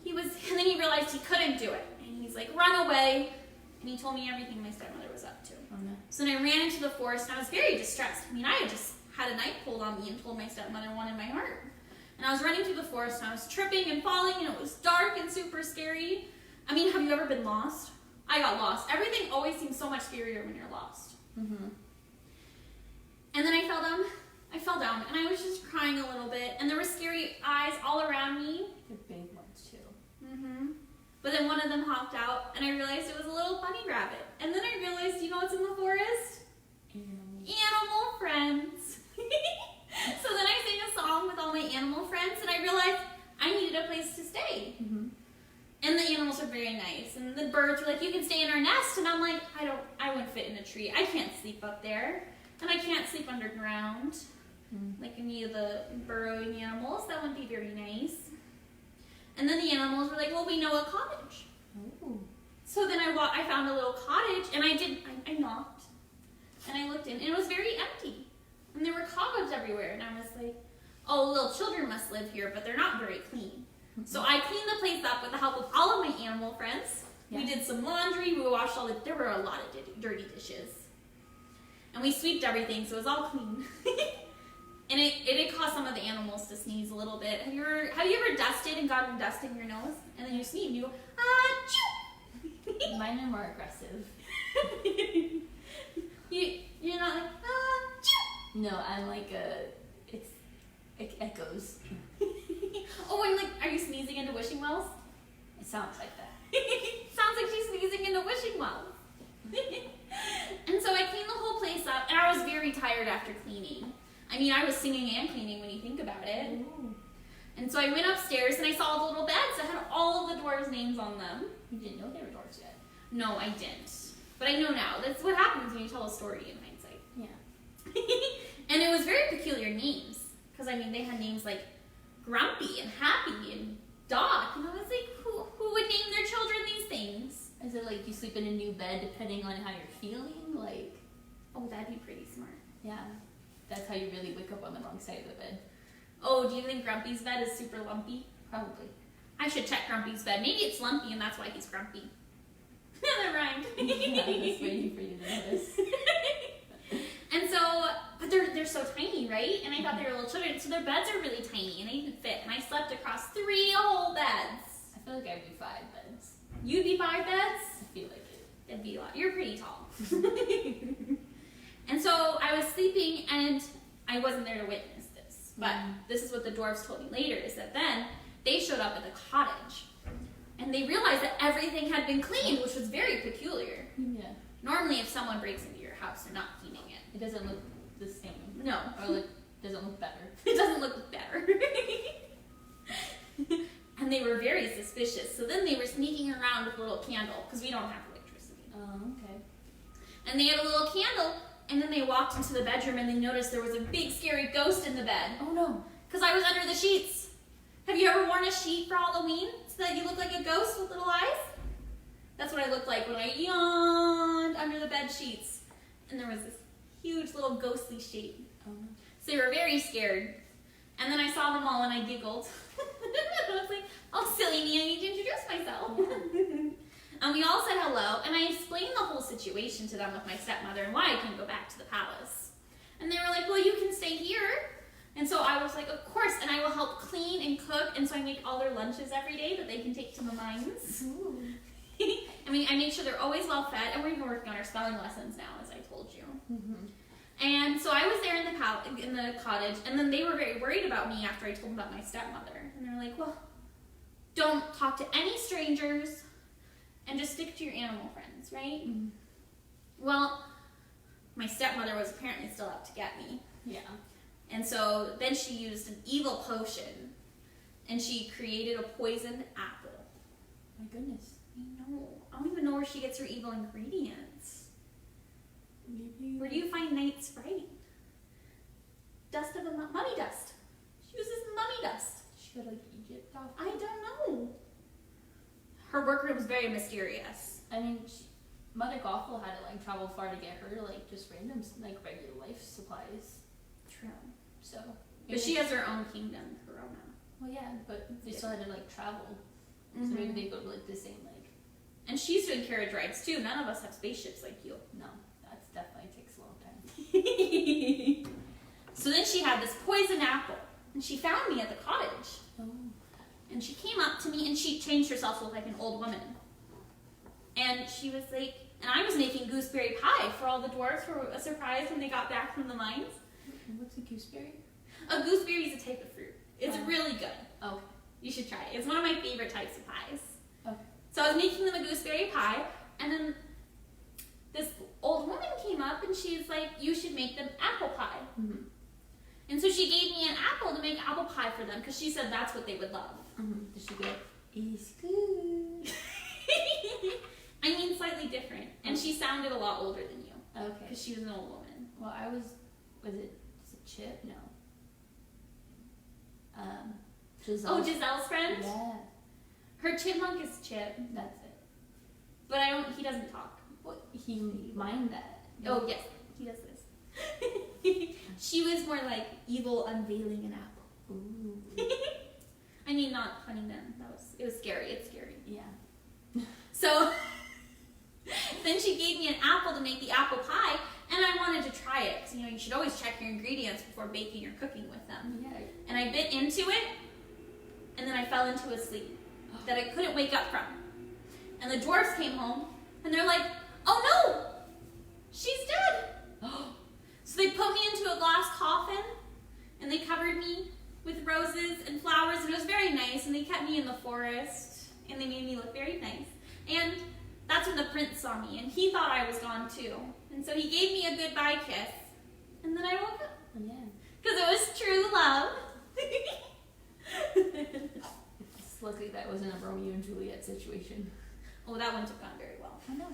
then he realized he couldn't do it. And he's like, "Run away." And he told me everything my stepmother was up to. Oh, no. So then I ran into the forest, and I was very distressed. I mean, I had just had a knife pulled on me and told my stepmother wanted my heart. And I was running through the forest, and I was tripping and falling, and it was dark and super scary. I mean, have you ever been lost? I got lost. Everything always seems so much scarier when you're lost. Mm-hmm. And then I fell down, and I was just crying a little bit, and there were scary eyes all around me. They're big ones, too. Mm-hmm. But then one of them hopped out, and I realized it was a little bunny rabbit. And then I realized, you know what's in the forest? Animal friends. So then I sang a song with all my animal friends, and I realized I needed a place to stay. Mm-hmm. And the animals were very nice, and the birds were like, "You can stay in our nest," and I'm like, I wouldn't fit in a tree. I can't sleep up there, and I can't sleep underground, like any of the burrowing animals. That wouldn't be very nice. And then the animals were like, "Well, we know a cottage." Ooh. So then I found a little cottage, and I knocked, and I looked in, and it was very empty. And there were cobwebs everywhere, and I was like, oh, little children must live here, but they're not very clean. So I cleaned the place up with the help of all of my animal friends. We did some laundry, we washed there were a lot of dirty dishes. And we sweeped everything, so it was all clean. And it did cause some of the animals to sneeze a little bit. Have you ever dusted and gotten dust in your nose? And then you sneeze and you go, achoo! Mine are more aggressive. You're not like, achoo! No, I'm like it echoes. Oh, and like, are you sneezing into wishing wells? It sounds like that. Sounds like she's sneezing into wishing wells. And so I cleaned the whole place up, and I was very tired after cleaning. I mean, I was singing and cleaning when you think about it. Ooh. And so I went upstairs, and I saw the little beds that had all of the dwarves' names on them. You didn't know they were dwarves yet. No, I didn't. But I know now. That's what happens when you tell a story in hindsight. Yeah. And it was very peculiar names. Because, I mean, they had names like Grumpy and Happy and Doc. And I was like, who would name their children these things? Is it like you sleep in a new bed depending on how you're feeling? Like, Oh, that'd be pretty smart. yeah, that's how you really wake up on the wrong side of the bed. Oh, do you think Grumpy's bed is super lumpy? Probably. I should check Grumpy's bed. Maybe it's lumpy and that's why he's grumpy. That rhymed. Yeah, I was waiting for you to notice. And so, but they're so tiny, right? And I thought they were little children, so their beds are really tiny and they didn't fit. And I slept across 3 whole beds. I feel like I'd be 5 beds. You'd be 5 beds? I feel like it. That'd be a lot. You're pretty tall. And so I was sleeping and I wasn't there to witness this. But this is what the dwarves told me later, is that then they showed up at the cottage and they realized that everything had been cleaned, which was very peculiar. Yeah. Normally if someone breaks into your house, they're not cleaning it. It doesn't look the same. No. Or like, doesn't look better. It doesn't look better. And they were very suspicious. So then they were sneaking around with a little candle, because we don't have electricity. Oh, okay. And they had a little candle, and then they walked into the bedroom and they noticed there was a big scary ghost in the bed. Oh no. Because I was under the sheets. Have you ever worn a sheet for Halloween so that you look like a ghost with little eyes? That's what I looked like when I yawned under the bed sheets. And there was this huge little ghostly shape. Oh. So they were very scared. And then I saw them all and I giggled. I was like, oh, silly me, I need to introduce myself. And we all said hello, and I explained the whole situation to them with my stepmother and why I couldn't go back to the palace. And they were like, well, you can stay here. And so I was like, of course, and I will help clean and cook, and so I make all their lunches every day that they can take to the mines. I mean, I make sure they're always well fed, and we're even working on our spelling lessons now, as I told you. Mm-hmm. And so I was there in the cottage, and then they were very worried about me after I told them about my stepmother. And they were like, well, don't talk to any strangers, and just stick to your animal friends, right? Mm-hmm. Well, my stepmother was apparently still out to get me. Yeah. And so then she used an evil potion, and she created a poisoned apple. My goodness. I know. I don't even know where she gets her evil ingredients. Maybe. Where do you find night sprite? Dust of a mummy dust. She uses mummy dust. She got like Egypt off. I don't know. Her workroom was very mysterious. I mean, Mother Gothel had to like travel far to get her like just random like regular life supplies. True. So. But she has her own kingdom, Corona. Well, yeah, but they still had to like travel. Mm-hmm. So maybe they go to like the same like. And she's doing carriage rides too. None of us have spaceships like you. No, that definitely takes a long time. So then she had this poison apple, and she found me at the cottage. Oh. And she came up to me, and she changed herself to look like an old woman. And she was like, and I was making gooseberry pie for all the dwarves for a surprise when they got back from the mines. What's a gooseberry? A gooseberry is a type of fruit. It's really good. Okay. You should try it. It's one of my favorite types of pies. Okay. So I was making them a gooseberry pie, and then this old woman came up, and she's like, you should make them apple pie. Mm-hmm. And so she gave me an apple to make apple pie for them, because she said that's what they would love. Mm-hmm. Did she go, it's good? I mean, slightly different. And she sounded a lot older than you, Okay. because she was an old woman. Well, was it Chip? No. Giselle. Oh, Giselle's friend? Yeah, Her chipmunk is Chip, that's it. but he doesn't talk. What, he mind that? Oh, yes, he does this. She was more like evil unveiling an apple. Ooh. I mean, not funny then. It was scary. It's scary. Yeah. So then she gave me an apple to make the apple pie, and I wanted to try it. Because, you should always check your ingredients before baking or cooking with them. Yeah. And I bit into it, and then I fell into a sleep that I couldn't wake up from. And the dwarfs came home, and they're like, oh no, she's dead. So they put me into a glass coffin, and they covered me with roses and flowers, and it was very nice, and they kept me in the forest, and they made me look very nice. And that's when the prince saw me, and he thought I was gone too. And so he gave me a goodbye kiss, and then I woke up. Yeah. Because it was true love. It's lucky that wasn't a Romeo and Juliet situation. Oh, that wouldn't have gone very well. I know.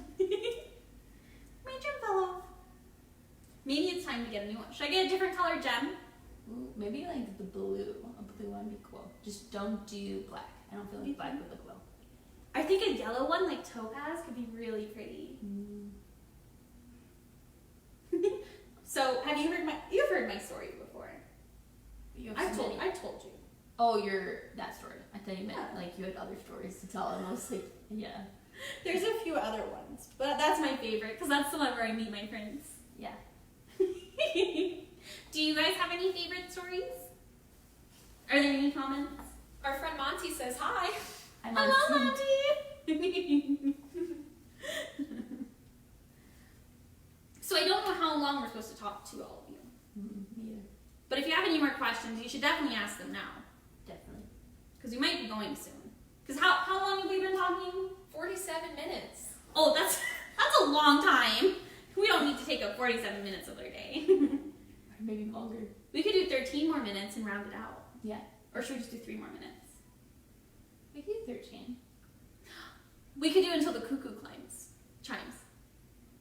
My gem fell off. Maybe it's time to get a new one. Should I get a different color gem? Ooh, maybe like the blue. A blue one would be cool. Just don't do black. I don't feel like black would look well. I think a yellow one, like topaz, could be really pretty. So, you've heard my story before. I've told you. Oh, that story. I thought you meant like you had other stories to tell, and I was like, yeah. There's a few other ones, but that's my favorite because that's the one where I meet my friends. Yeah. Do you guys have any favorite stories? Are there any comments? Our friend Monty says hi. Hello, Monty! So I don't know how long we're supposed to talk to all of you. Me either. But if you have any more questions, you should definitely ask them now. Definitely. Because we might be going soon. Because how long have we been talking? 47 minutes. Oh, that's a long time. We don't need to take up 47 minutes of their day. Or maybe longer. We could do 13 more minutes and round it out. Yeah. Or should we just do 3 more minutes? We could do 13. We could do until the cuckoo chimes.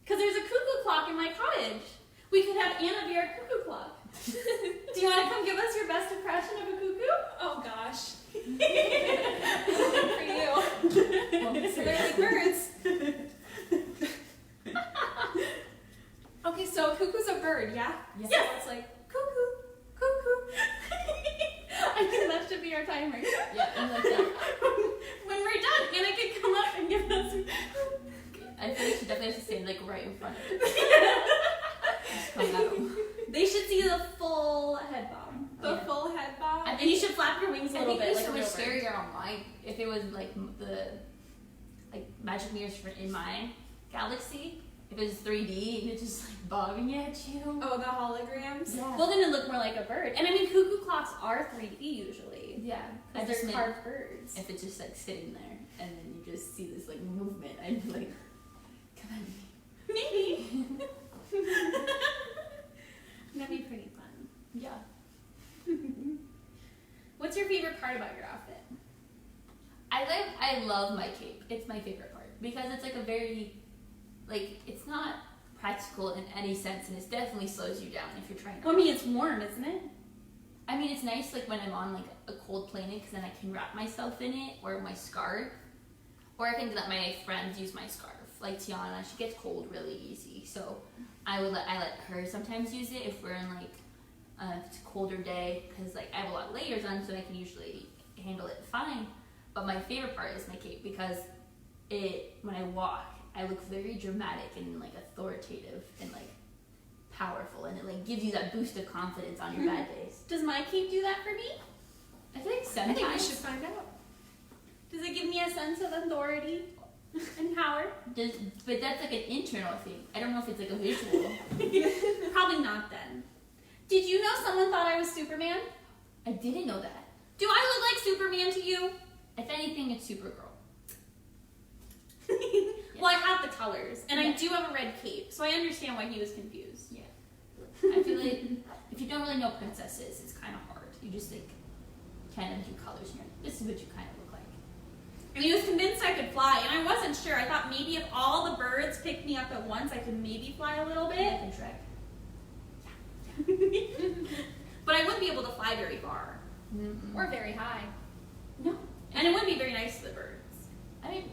Because there's a cuckoo clock in my cottage. We could have Anna be our cuckoo clock. Do you want to come give us your best impression of a cuckoo? Oh gosh. For you. Well, They're like birds. Okay, so cuckoo's a bird, yeah? Yes. Yes. So it's like Cuckoo, cuckoo. I think that should be our timer. Yeah, and like that. When we're done, Anna can come up and give us. I feel like she definitely has to stand like right in front of it. Just come at 'em. They should see the full head bob. the full head bob. And you should flap your wings a I little think bit. it's so like much a real bird. scarier on my, if it was like the magic mirrors in my galaxy. If it was 3D and it's just like bobbing at you. Oh, the holograms? Yeah. Well, then it looked more like a bird. And I mean, cuckoo clocks are 3D usually. Yeah. I Because just they're meant carved birds. if it's just like sitting there and then you just see this like movement, I'd be like, come at me. Maybe. That'd be pretty fun. Yeah. What's your favorite part about your outfit? I love my cape. It's my favorite part because it's like a very, like, it's not practical in any sense, and it definitely slows you down if you're trying to. Well, I mean, it's warm, isn't it? I mean, it's nice like when I'm on like a cold planet because then I can wrap myself in it, or my scarf, or I can let my friends use my scarf. Like Tiana, she gets cold really easy, so I let her sometimes use it if we're in like it's a colder day because like I have a lot of layers on, so I can usually handle it fine. But my favorite part is my cape because when I walk, I look very dramatic and like authoritative and like powerful, and it like gives you that boost of confidence on your bad days. Does my cape do that for me? I think I sometimes. think we should find out. Does it give me a sense of authority and power? But that's like an internal thing. I don't know if it's like a visual. Probably not then. Did you know someone thought I was Superman? I didn't know that. Do I look like Superman to you? If anything, it's Supergirl. Well, I have the colors, and I Yeah. do have a red cape, so I understand why he was confused. Yeah. I feel like if you don't really know princesses, it's kind of hard. You just like kind of do colors and you're like, this is what you kind of look like. And he was convinced I could fly, and I wasn't sure. I thought maybe if all the birds picked me up at once, I could maybe fly a little Like bit. in Shrek. But I wouldn't be able to fly very far. Or very high. No. And it wouldn't be very nice to the birds. I mean,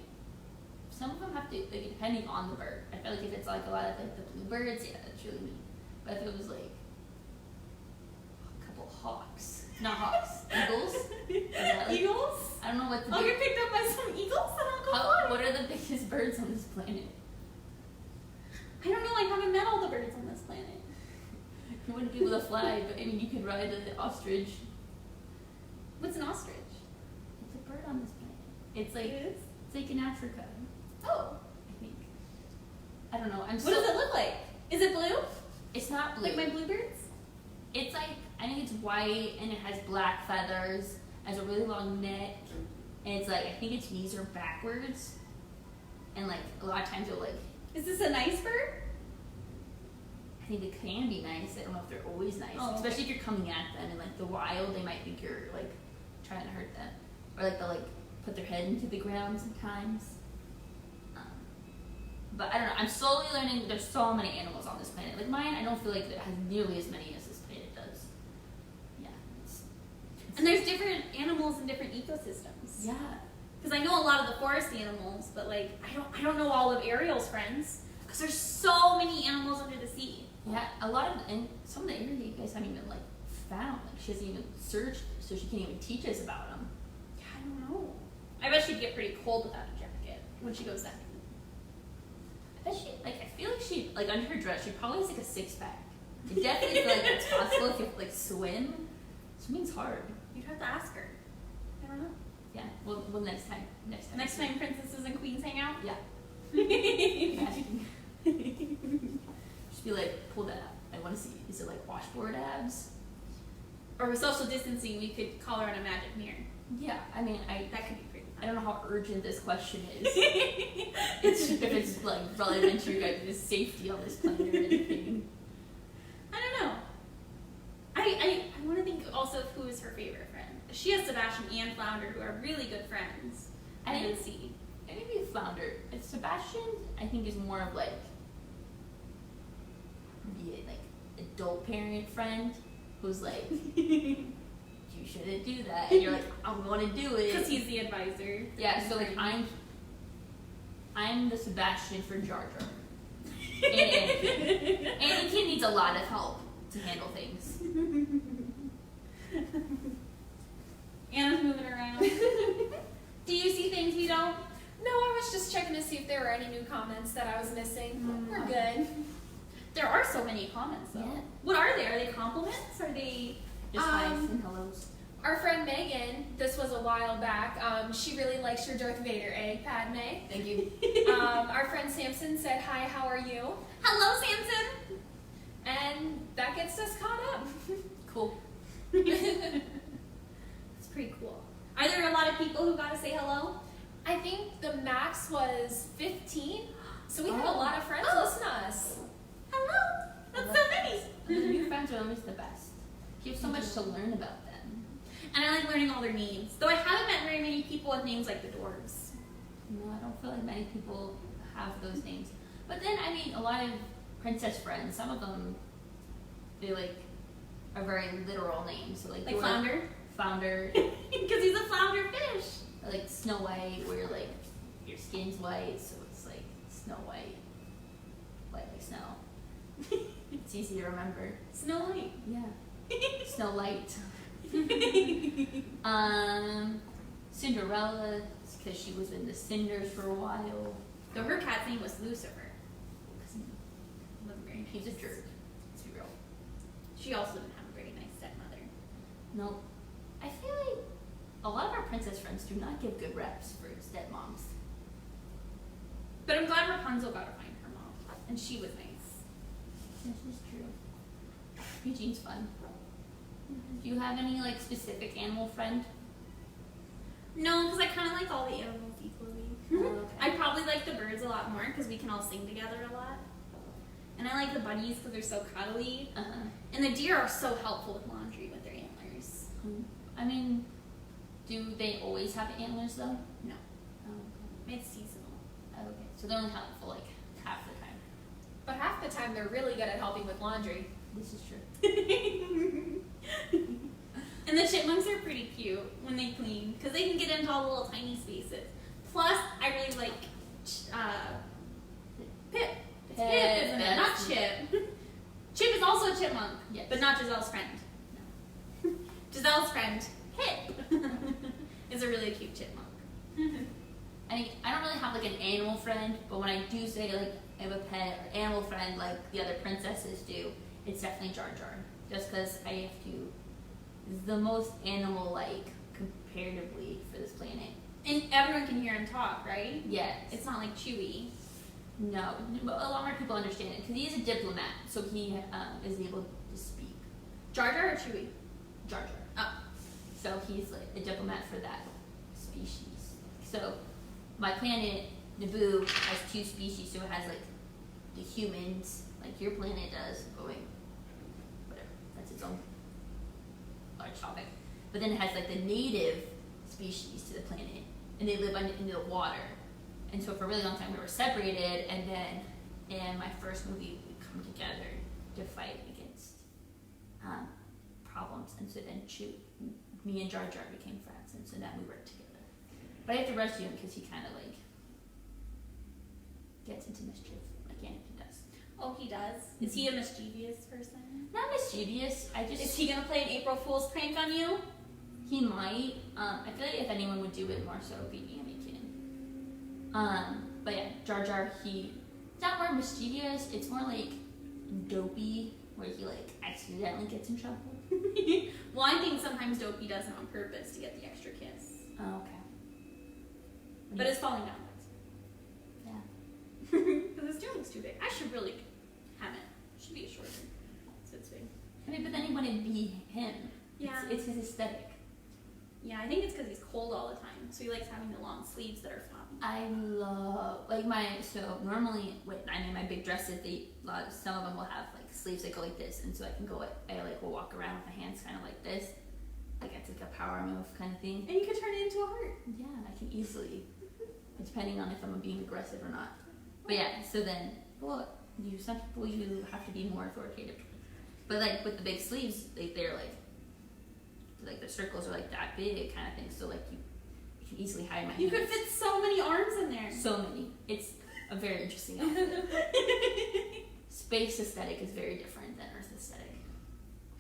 some of them have to, like, depending on the bird. I feel like if it's like a lot of like the bluebirds, yeah, that's really neat. But if it was like hawks. Not hawks. Eagles? Is that like- Eagles? I don't know what the I'll get picked up by some eagles and I'll go fly. what are the biggest birds on this planet? I don't know, I haven't met all the birds on this planet. You wouldn't be able to fly, but I mean, you could ride an ostrich. What's an ostrich? It's a bird on this planet. It's like It is? it's like in Africa, Oh. I think. I don't know. What does it look like? Is it blue? It's not blue. Like my bluebirds? It's like, I think it's white and it has black feathers, has a really long neck, and it's like, I think its knees are backwards, and like a lot of times it'll like, Is this a nice bird? I think it can be nice. I don't know if they're always nice, Oh, okay. especially if you're coming at them in like the wild. They might think you're like trying to hurt them, or like they'll like put their head into the ground sometimes. But I don't know. I'm slowly learning. There's so many animals on this planet. Like mine, I don't feel like it has nearly as many as this planet does. Yeah. And there's different animals in different ecosystems. Yeah. Because I know a lot of the forest animals, but like I don't know all of Ariel's friends. Because there's so many animals under the sea. Yeah, a lot of, and some of the areas you guys haven't even like found. Like she hasn't even searched, so she can't even teach us about them. Yeah, I don't know. I bet she'd get pretty cold without a jacket when she goes down. I bet she, like, I feel like she, like under her dress, she probably has like a 6-pack. I definitely feel like it's possible if you like swim. Swimming's hard. You'd have to ask her. I don't know. Yeah. Well, next time. Next time princesses and queens hang out. Yeah. Asking. Just be like, pull that up. I want to see. Is it like washboard abs? Or with social distancing, we could call her on a magic mirror. Yeah. I mean, That could be pretty I don't know how urgent this question is. If it's like relevant to your guys' safety on this planet or anything. I don't know. I want to think also of who is her favorite friend. She has Sebastian and Flounder, who are really good friends. I I didn't didn't see. Maybe Flounder. It's Sebastian, I think, is more of like the like adult parent friend who's like, you shouldn't do that, and you're like, I'm gonna do it Because he's the advisor. Yeah. So like I'm the Sebastian for Jar Jar. And Anakin needs a lot of help to handle things. Anna's moving around. Do you see things we don't? No, I was just checking to see if there were any new comments that I was missing. We're good. There are so many comments though. Yeah. What are they? Are they compliments? Are they? Just highs and hellos. Our friend Megan, this was a while back, she really likes your Darth Vader egg, Padme. Thank you. Our friend Samson said, hi, how are you? Hello, Samson. And that gets us caught up. Cool. It's pretty cool. Are there a lot of people who got to say hello? I think the max was 15, so we have a Oh. lot of friends Oh. listen to us. Hello. That's so nice. The new friends are always the best. You have so much to learn about them. And I like learning all their names. Though I haven't met very many people with names like the dwarves. No, I don't feel like many people have those names. But then, I mean, a lot of princess friends, some of them, they like are very literal names. So like Like Dora- Flounder. Flounder, Because he's a flounder fish. or like Snow White, where like your skin's white, so it's like Snow White, white like snow. It's easy to remember. Snow White. Yeah. Snow Light. Cinderella, because she was in the cinders for a while. Though her cat's name was Lucifer. Wasn't very He's a nice. jerk. Let's be real. She also didn't have a very nice stepmother. No. I feel like a lot of our princess friends do not give good reps for stepmoms. But I'm glad Rapunzel got to find her mom. And she was nice. This is true. Eugene's fun. Do you have any like specific animal friend? No, because I kind of like all the animals equally. Oh, okay. I probably like the birds a lot more because we can all sing together a lot. And I like the bunnies because they're so cuddly. Uh-huh. And the deer are so helpful with laundry with their antlers. I mean, do they always have antlers though? No, Oh, okay. it's seasonal. Oh, okay. So they're only helpful like half the time. But half the time they're really good at helping with laundry. This is true. And the chipmunks are pretty cute when they clean because they can get into all the little tiny spaces. Plus, I really like Pip. It's Pip, isn't it? Not that's- Chip. Chip is also a chipmunk, Yes. but not Giselle's friend. No. Giselle's friend, Hit, is a really cute chipmunk. I don't really have like an animal friend, but when I do say like I have a pet or animal friend like the other princesses do, it's definitely Jar Jar. Just because I have to, is the most animal-like comparatively for this planet. And everyone can hear him talk, right? Yes. It's not like Chewie. No, but a lot more people understand it because he is a diplomat, so he is able to speak. Jar Jar or Chewie? Jar Jar. Oh. So he's like a diplomat for that species. So my planet, Naboo, has 2 species, so it has like the humans, like your planet does, going, whatever, that's its own large topic. But then it has like the native species to the planet, and they live in the water. And so for a really long time we were separated, and then in my first movie we come together to fight against problems. And so then me and Jar Jar became friends, and so then we worked together. But I have to rescue him because he kind of like gets into mischief, like Anakin does. Oh, he does? Is he a mischievous person? Not mischievous. Is he gonna play an April Fool's prank on you? He might. I feel like if anyone would do it more so, it would be Anakin. But yeah, Jar Jar, he's not more mischievous. It's more like dopey, where he like accidentally gets in trouble. Well, I think sometimes Dopey does it on purpose to get the extra kiss. Oh, okay. But it's falling downwards. Yeah. Because his tail looks too big. I should really have it. It should be shorter. So it's big. I mean, but then he wouldn't be him. Yeah. It's his aesthetic. Yeah, I think it's because he's cold all the time. So he likes having the long sleeves that are floppy. I love so normally my big dresses, some of them will have like sleeves that go like this, and so I will walk around with my hands kind of like this, like it's like a power move kind of thing. And you could turn it into a heart. Yeah, I can easily, depending on if I'm being aggressive or not. But yeah, so then some people you have to be more authoritative, but like with the big sleeves, they're like the circles are like that big kind of thing, so like you can easily hide my hands. You could fit so many arms in there. So many. It's a very interesting outfit. Space aesthetic is very different than Earth aesthetic.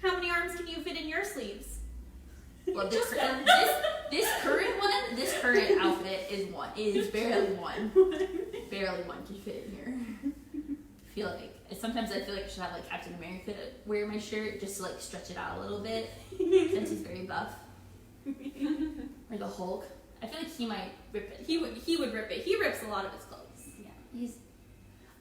How many arms can you fit in your sleeves? Well, this current outfit is barely one. Barely one can fit in here. Sometimes I feel like I should have like Captain America wear my shirt just to like stretch it out a little bit, since he's very buff. Or the Hulk. I feel like he might rip it. He would rip it. He rips a lot of his clothes. Yeah,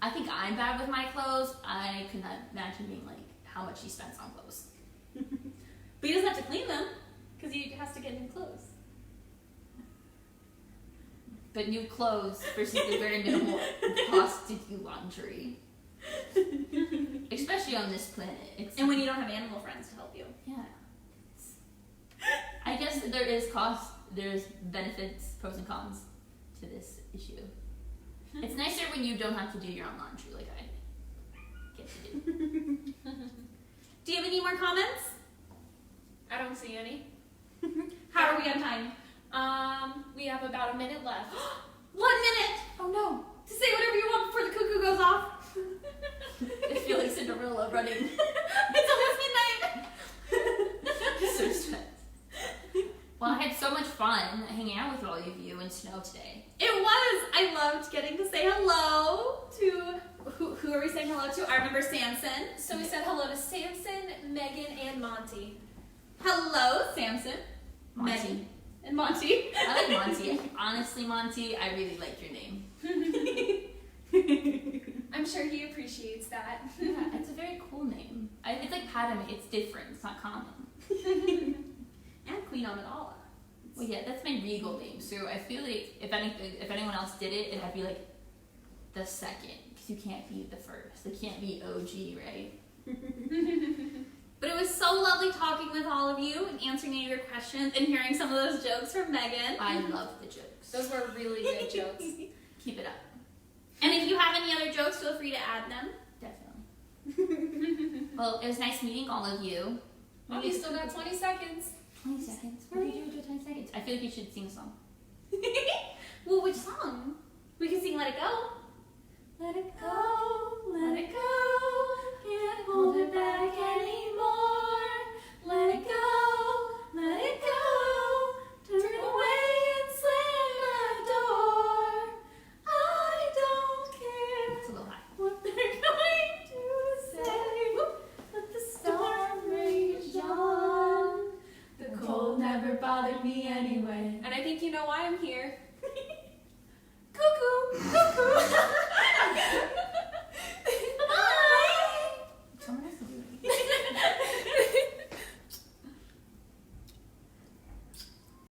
I think I'm bad with my clothes. I could not imagine being like how much he spends on clothes. But he doesn't have to clean them because he has to get new clothes. But new clothes versus the very minimal cost to do laundry. Especially on this planet. And when you don't have animal friends to help you. Yeah. I guess there is cost, there's benefits, pros and cons to this issue. It's nicer when you don't have to do your own laundry like I get to do. Do you have any more comments? I don't see any. How are we on time? We have about a minute left. 1 minute! Oh no. To say whatever you want before the cuckoo goes off. I feel like Cinderella running. It's almost midnight! So stressed. Well, I had so much fun hanging out with all of you in snow today. It was! I loved getting to say hello to... Who are we saying hello to? I remember Samson. So we said hello to Samson, Megan, and Monty. Hello, Samson. Monty. Megan. And Monty. I like Monty. Honestly, Monty, I really like your name. I'm sure he appreciates that. Yeah, it's a very cool name. It's like Padme. It's different. It's not common. And Queen Amidala. Well, yeah, that's my regal name. So I feel like if anyone else did it, it'd have to be like the second, because you can't be the first. It can't be OG, right? But it was so lovely talking with all of you and answering any of your questions and hearing some of those jokes from Megan. I love the jokes. Those were really good jokes. Keep it up. And if you have any other jokes, feel free to add them. Definitely. Well, it was nice meeting all of you. Oh, we still got 20 seconds. 20 seconds? What do we do with 20 seconds? I feel like you should sing a song. Well, which song? We can sing Let It Go. Let it go, let it go. Can't hold it back anymore. Let it go, anyway. And I think you know why I'm here. Cuckoo! Cuckoo!